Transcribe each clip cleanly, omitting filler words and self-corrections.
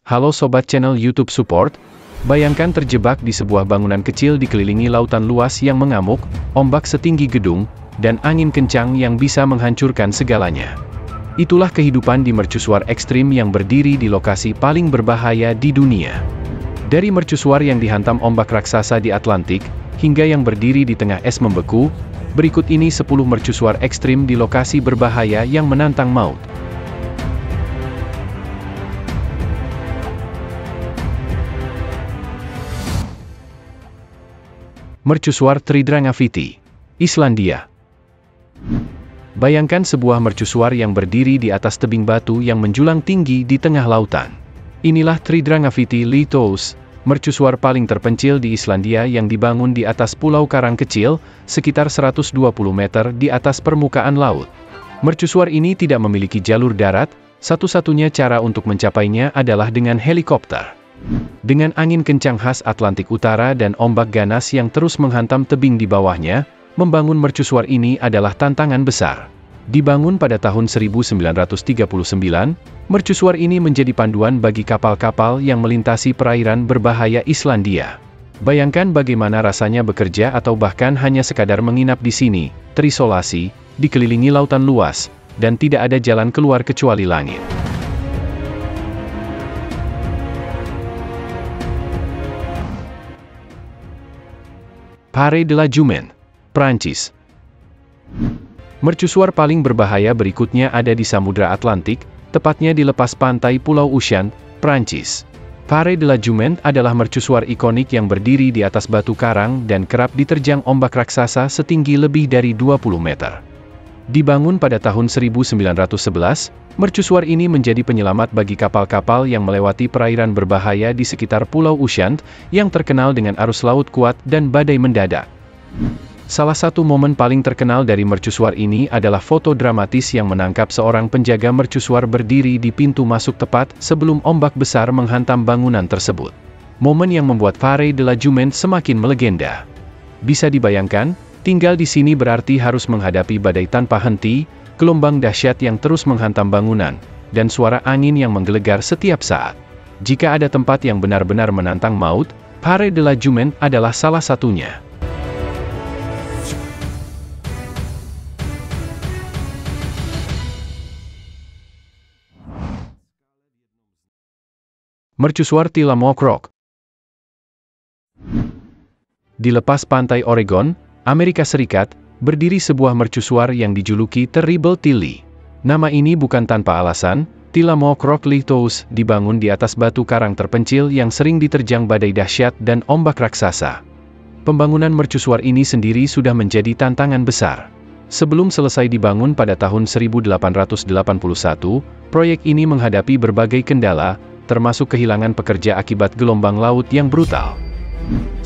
Halo Sobat channel YouTube Support, bayangkan terjebak di sebuah bangunan kecil dikelilingi lautan luas yang mengamuk, ombak setinggi gedung, dan angin kencang yang bisa menghancurkan segalanya. Itulah kehidupan di mercusuar ekstrim yang berdiri di lokasi paling berbahaya di dunia. Dari mercusuar yang dihantam ombak raksasa di Atlantik, hingga yang berdiri di tengah es membeku, berikut ini 10 mercusuar ekstrim di lokasi berbahaya yang menantang maut. Mercusuar Tridrangavitti, Islandia. Bayangkan sebuah mercusuar yang berdiri di atas tebing batu yang menjulang tinggi di tengah lautan. Inilah Tridrangavitti Lighthouse, mercusuar paling terpencil di Islandia yang dibangun di atas pulau karang kecil, sekitar 120 meter di atas permukaan laut. Mercusuar ini tidak memiliki jalur darat, satu-satunya cara untuk mencapainya adalah dengan helikopter. Dengan angin kencang khas Atlantik Utara dan ombak ganas yang terus menghantam tebing di bawahnya, membangun mercusuar ini adalah tantangan besar. Dibangun pada tahun 1939, mercusuar ini menjadi panduan bagi kapal-kapal yang melintasi perairan berbahaya Islandia. Bayangkan bagaimana rasanya bekerja atau bahkan hanya sekadar menginap di sini, terisolasi, dikelilingi lautan luas, dan tidak ada jalan keluar kecuali langit. Pare de la Jument, Prancis. Mercusuar paling berbahaya berikutnya ada di Samudra Atlantik, tepatnya di lepas pantai Pulau Ushant, Prancis. Pare de la Jument adalah mercusuar ikonik yang berdiri di atas batu karang dan kerap diterjang ombak raksasa setinggi lebih dari 20 meter. Dibangun pada tahun 1911, mercusuar ini menjadi penyelamat bagi kapal-kapal yang melewati perairan berbahaya di sekitar Pulau Ushant, yang terkenal dengan arus laut kuat dan badai mendadak. Salah satu momen paling terkenal dari mercusuar ini adalah foto dramatis yang menangkap seorang penjaga mercusuar berdiri di pintu masuk tepat sebelum ombak besar menghantam bangunan tersebut. Momen yang membuat Pare de la Jument semakin melegenda. Bisa dibayangkan, tinggal di sini berarti harus menghadapi badai tanpa henti, gelombang dahsyat yang terus menghantam bangunan, dan suara angin yang menggelegar setiap saat. Jika ada tempat yang benar-benar menantang maut, Pare de la Jument adalah salah satunya. Mercusuar Tillamook Rock. Di lepas pantai Oregon, Amerika Serikat, berdiri sebuah mercusuar yang dijuluki Terrible Tilly. Nama ini bukan tanpa alasan. Tillamook Rock Lighthouse dibangun di atas batu karang terpencil yang sering diterjang badai dahsyat dan ombak raksasa. Pembangunan mercusuar ini sendiri sudah menjadi tantangan besar. Sebelum selesai dibangun pada tahun 1881, proyek ini menghadapi berbagai kendala, termasuk kehilangan pekerja akibat gelombang laut yang brutal.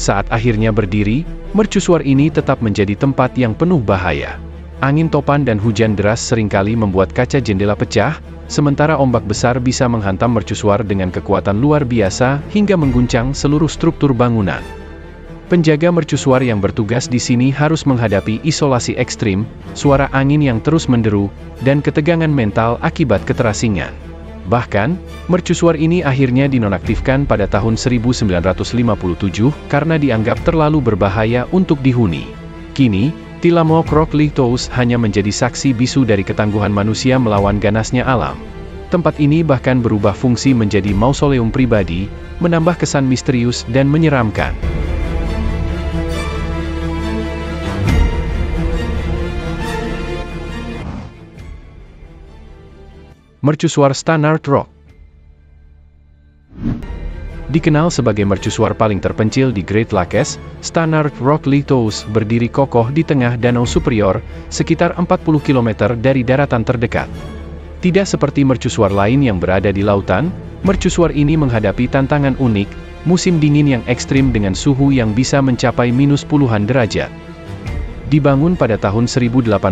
Saat akhirnya berdiri, mercusuar ini tetap menjadi tempat yang penuh bahaya. Angin topan dan hujan deras seringkali membuat kaca jendela pecah, sementara ombak besar bisa menghantam mercusuar dengan kekuatan luar biasa hingga mengguncang seluruh struktur bangunan. Penjaga mercusuar yang bertugas di sini harus menghadapi isolasi ekstrim, suara angin yang terus menderu, dan ketegangan mental akibat keterasingan. Bahkan, mercusuar ini akhirnya dinonaktifkan pada tahun 1957 karena dianggap terlalu berbahaya untuk dihuni. Kini, Tillamook Rock Lighthouse hanya menjadi saksi bisu dari ketangguhan manusia melawan ganasnya alam. Tempat ini bahkan berubah fungsi menjadi mausoleum pribadi, menambah kesan misterius dan menyeramkan. Mercusuar Stannard Rock. Dikenal sebagai mercusuar paling terpencil di Great Lakes, Stannard Rock Lighthouse berdiri kokoh di tengah Danau Superior, sekitar 40 km dari daratan terdekat. Tidak seperti mercusuar lain yang berada di lautan, mercusuar ini menghadapi tantangan unik, musim dingin yang ekstrim dengan suhu yang bisa mencapai minus puluhan derajat. Dibangun pada tahun 1883,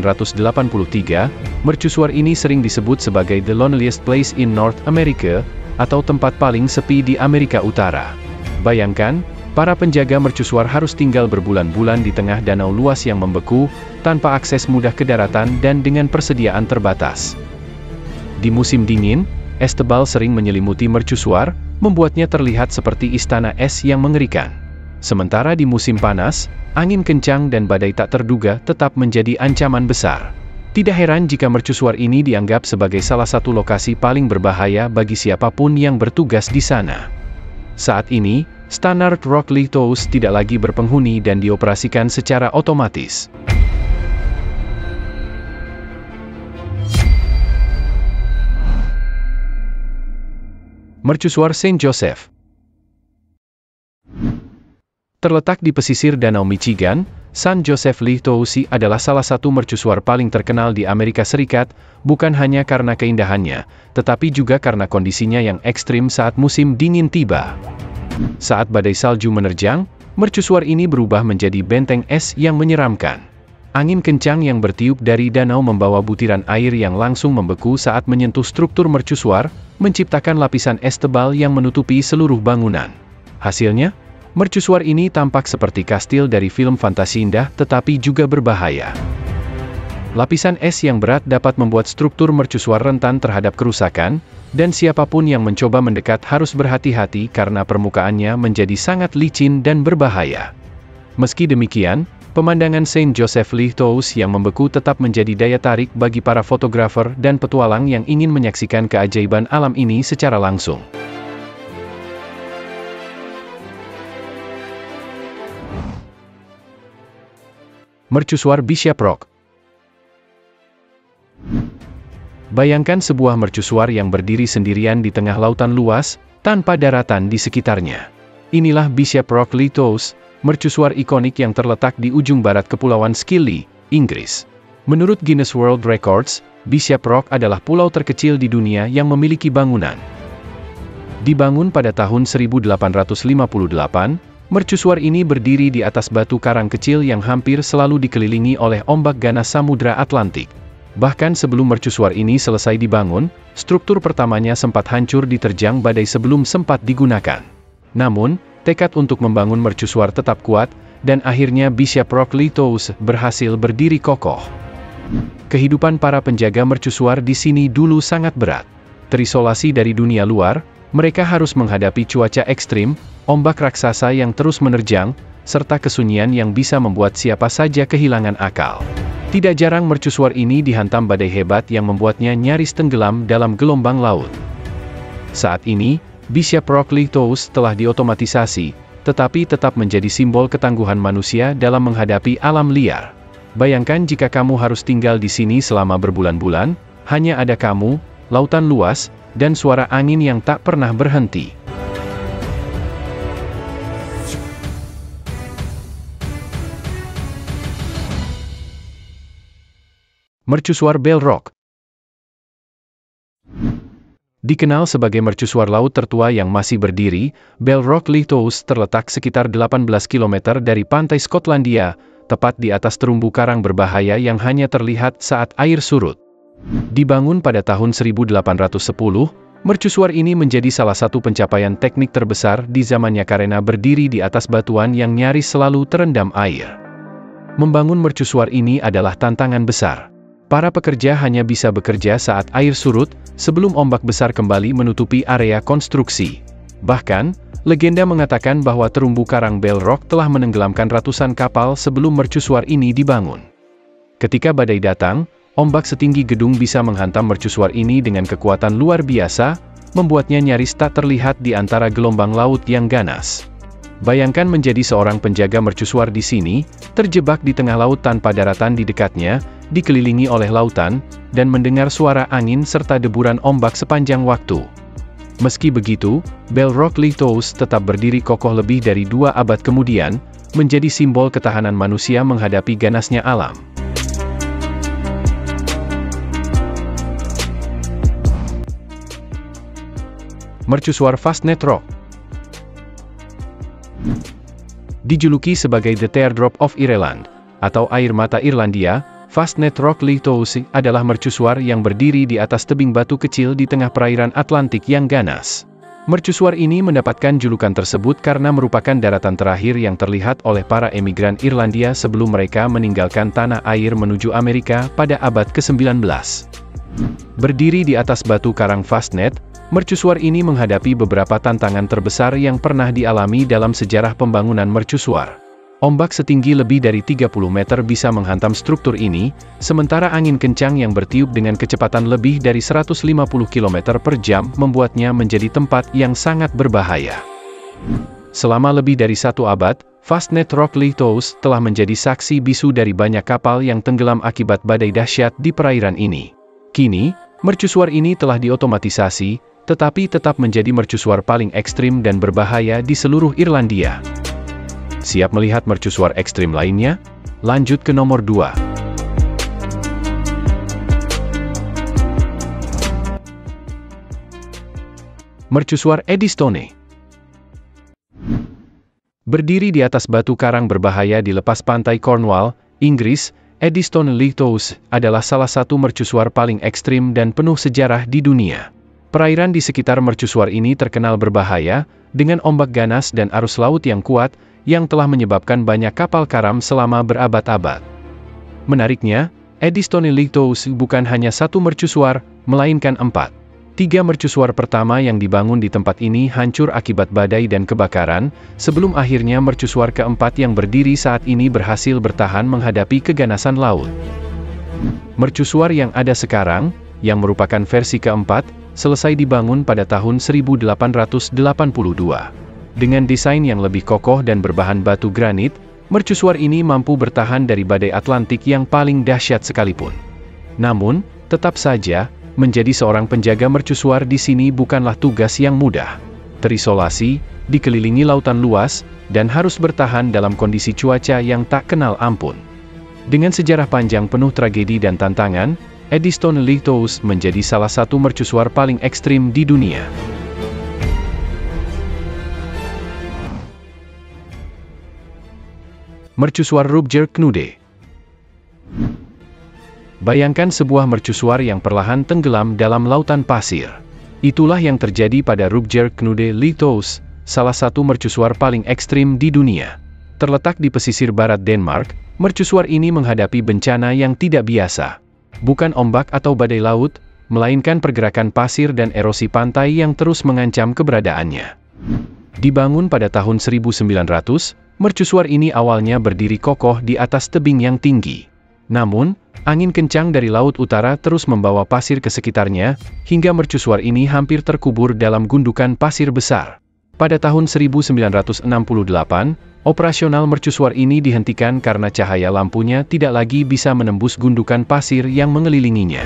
mercusuar ini sering disebut sebagai the loneliest place in North America, atau tempat paling sepi di Amerika Utara. Bayangkan, para penjaga mercusuar harus tinggal berbulan-bulan di tengah danau luas yang membeku, tanpa akses mudah ke daratan dan dengan persediaan terbatas. Di musim dingin, es tebal sering menyelimuti mercusuar, membuatnya terlihat seperti istana es yang mengerikan. Sementara di musim panas, angin kencang dan badai tak terduga tetap menjadi ancaman besar. Tidak heran jika mercusuar ini dianggap sebagai salah satu lokasi paling berbahaya bagi siapapun yang bertugas di sana. Saat ini, Stannard Rock Lighthouse tidak lagi berpenghuni dan dioperasikan secara otomatis. Mercusuar Saint Joseph terletak di pesisir Danau Michigan. Saint Joseph Lighthouse adalah salah satu mercusuar paling terkenal di Amerika Serikat, bukan hanya karena keindahannya, tetapi juga karena kondisinya yang ekstrim saat musim dingin tiba. Saat badai salju menerjang, mercusuar ini berubah menjadi benteng es yang menyeramkan. Angin kencang yang bertiup dari danau membawa butiran air yang langsung membeku saat menyentuh struktur mercusuar, menciptakan lapisan es tebal yang menutupi seluruh bangunan. Hasilnya, mercusuar ini tampak seperti kastil dari film fantasi indah tetapi juga berbahaya. Lapisan es yang berat dapat membuat struktur mercusuar rentan terhadap kerusakan, dan siapapun yang mencoba mendekat harus berhati-hati karena permukaannya menjadi sangat licin dan berbahaya. Meski demikian, pemandangan Saint Joseph Lighthouse yang membeku tetap menjadi daya tarik bagi para fotografer dan petualang yang ingin menyaksikan keajaiban alam ini secara langsung. Mercusuar Bishop Rock. Bayangkan sebuah mercusuar yang berdiri sendirian di tengah lautan luas, tanpa daratan di sekitarnya. Inilah Bishop Rock Lighthouse, mercusuar ikonik yang terletak di ujung barat Kepulauan Scilly, Inggris. Menurut Guinness World Records, Bishop Rock adalah pulau terkecil di dunia yang memiliki bangunan. Dibangun pada tahun 1858, mercusuar ini berdiri di atas batu karang kecil yang hampir selalu dikelilingi oleh ombak ganas Samudra Atlantik. Bahkan sebelum mercusuar ini selesai dibangun, struktur pertamanya sempat hancur diterjang badai sebelum sempat digunakan. Namun, tekad untuk membangun mercusuar tetap kuat, dan akhirnya Bishop Rock Lighthouse berhasil berdiri kokoh. Kehidupan para penjaga mercusuar di sini dulu sangat berat. Terisolasi dari dunia luar, mereka harus menghadapi cuaca ekstrim, ombak raksasa yang terus menerjang, serta kesunyian yang bisa membuat siapa saja kehilangan akal. Tidak jarang mercusuar ini dihantam badai hebat yang membuatnya nyaris tenggelam dalam gelombang laut. Saat ini, Bishop Rock Lighthouse telah diotomatisasi, tetapi tetap menjadi simbol ketangguhan manusia dalam menghadapi alam liar. Bayangkan jika kamu harus tinggal di sini selama berbulan-bulan, hanya ada kamu, lautan luas, dan suara angin yang tak pernah berhenti. Mercusuar Bell Rock. Dikenal sebagai mercusuar laut tertua yang masih berdiri, Bell Rock Lighthouse terletak sekitar 18 km dari pantai Skotlandia, tepat di atas terumbu karang berbahaya yang hanya terlihat saat air surut. Dibangun pada tahun 1810, mercusuar ini menjadi salah satu pencapaian teknik terbesar di zamannya karena berdiri di atas batuan yang nyaris selalu terendam air. Membangun mercusuar ini adalah tantangan besar. Para pekerja hanya bisa bekerja saat air surut, sebelum ombak besar kembali menutupi area konstruksi. Bahkan, legenda mengatakan bahwa terumbu karang Bell Rock telah menenggelamkan ratusan kapal sebelum mercusuar ini dibangun. Ketika badai datang, ombak setinggi gedung bisa menghantam mercusuar ini dengan kekuatan luar biasa, membuatnya nyaris tak terlihat di antara gelombang laut yang ganas. Bayangkan menjadi seorang penjaga mercusuar di sini, terjebak di tengah laut tanpa daratan di dekatnya, dikelilingi oleh lautan, dan mendengar suara angin serta deburan ombak sepanjang waktu. Meski begitu, Bell Rock Lighthouse tetap berdiri kokoh lebih dari 2 abad kemudian, menjadi simbol ketahanan manusia menghadapi ganasnya alam. Mercusuar Fastnet Rock. Dijuluki sebagai The Teardrop of Ireland, atau air mata Irlandia, Fastnet Rock Lighthouse adalah mercusuar yang berdiri di atas tebing batu kecil di tengah perairan Atlantik yang ganas. Mercusuar ini mendapatkan julukan tersebut karena merupakan daratan terakhir yang terlihat oleh para emigran Irlandia sebelum mereka meninggalkan tanah air menuju Amerika pada abad ke-19. Berdiri di atas batu karang Fastnet, mercusuar ini menghadapi beberapa tantangan terbesar yang pernah dialami dalam sejarah pembangunan mercusuar. Ombak setinggi lebih dari 30 meter bisa menghantam struktur ini, sementara angin kencang yang bertiup dengan kecepatan lebih dari 150 km per jam membuatnya menjadi tempat yang sangat berbahaya. Selama lebih dari 1 abad, Fastnet Rock Lighthouse telah menjadi saksi bisu dari banyak kapal yang tenggelam akibat badai dahsyat di perairan ini. Kini, mercusuar ini telah diotomatisasi, tetapi tetap menjadi mercusuar paling ekstrim dan berbahaya di seluruh Irlandia. Siap melihat mercusuar ekstrim lainnya? Lanjut ke nomor 2. Mercusuar Eddystone. Berdiri di atas batu karang berbahaya di lepas pantai Cornwall, Inggris, Eddystone Lighthouse adalah salah satu mercusuar paling ekstrim dan penuh sejarah di dunia. Perairan di sekitar mercusuar ini terkenal berbahaya, dengan ombak ganas dan arus laut yang kuat, yang telah menyebabkan banyak kapal karam selama berabad-abad. Menariknya, Eddystone Lighthouse bukan hanya satu mercusuar, melainkan 4. 3 mercusuar pertama yang dibangun di tempat ini hancur akibat badai dan kebakaran, sebelum akhirnya mercusuar keempat yang berdiri saat ini berhasil bertahan menghadapi keganasan laut. Mercusuar yang ada sekarang, yang merupakan versi keempat, selesai dibangun pada tahun 1882. Dengan desain yang lebih kokoh dan berbahan batu granit, mercusuar ini mampu bertahan dari badai Atlantik yang paling dahsyat sekalipun. Namun, tetap saja, menjadi seorang penjaga mercusuar di sini bukanlah tugas yang mudah. Terisolasi, dikelilingi lautan luas, dan harus bertahan dalam kondisi cuaca yang tak kenal ampun. Dengan sejarah panjang penuh tragedi dan tantangan, Eddystone Lighthouse menjadi salah satu mercusuar paling ekstrim di dunia. Mercusuar Rupert Knude. Bayangkan sebuah mercusuar yang perlahan tenggelam dalam lautan pasir. Itulah yang terjadi pada Rupert Knude Lighthouse, salah satu mercusuar paling ekstrim di dunia. Terletak di pesisir barat Denmark, mercusuar ini menghadapi bencana yang tidak biasa. Bukan ombak atau badai laut, melainkan pergerakan pasir dan erosi pantai yang terus mengancam keberadaannya. Dibangun pada tahun 1900, mercusuar ini awalnya berdiri kokoh di atas tebing yang tinggi. Namun, angin kencang dari laut utara terus membawa pasir ke sekitarnya, hingga mercusuar ini hampir terkubur dalam gundukan pasir besar. Pada tahun 1968, operasional mercusuar ini dihentikan karena cahaya lampunya tidak lagi bisa menembus gundukan pasir yang mengelilinginya.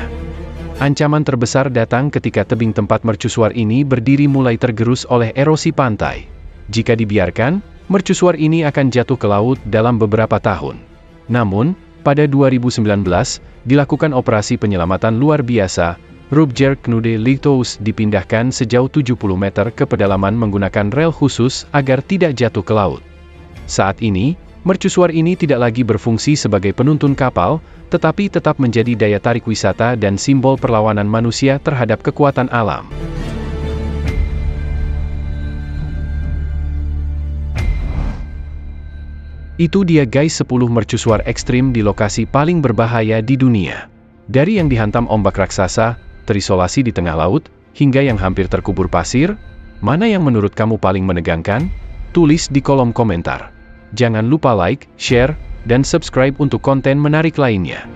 Ancaman terbesar datang ketika tebing tempat mercusuar ini berdiri mulai tergerus oleh erosi pantai. Jika dibiarkan, mercusuar ini akan jatuh ke laut dalam beberapa tahun. Namun, pada 2019, dilakukan operasi penyelamatan luar biasa. Rupert Knude Lighthouse dipindahkan sejauh 70 meter ke pedalaman menggunakan rel khusus agar tidak jatuh ke laut. Saat ini, mercusuar ini tidak lagi berfungsi sebagai penuntun kapal, tetapi tetap menjadi daya tarik wisata dan simbol perlawanan manusia terhadap kekuatan alam. Itu dia guys 10 mercusuar ekstrim di lokasi paling berbahaya di dunia. Dari yang dihantam ombak raksasa, terisolasi di tengah laut, hingga yang hampir terkubur pasir, mana yang menurut kamu paling menegangkan? Tulis di kolom komentar. Jangan lupa like, share, dan subscribe untuk konten menarik lainnya.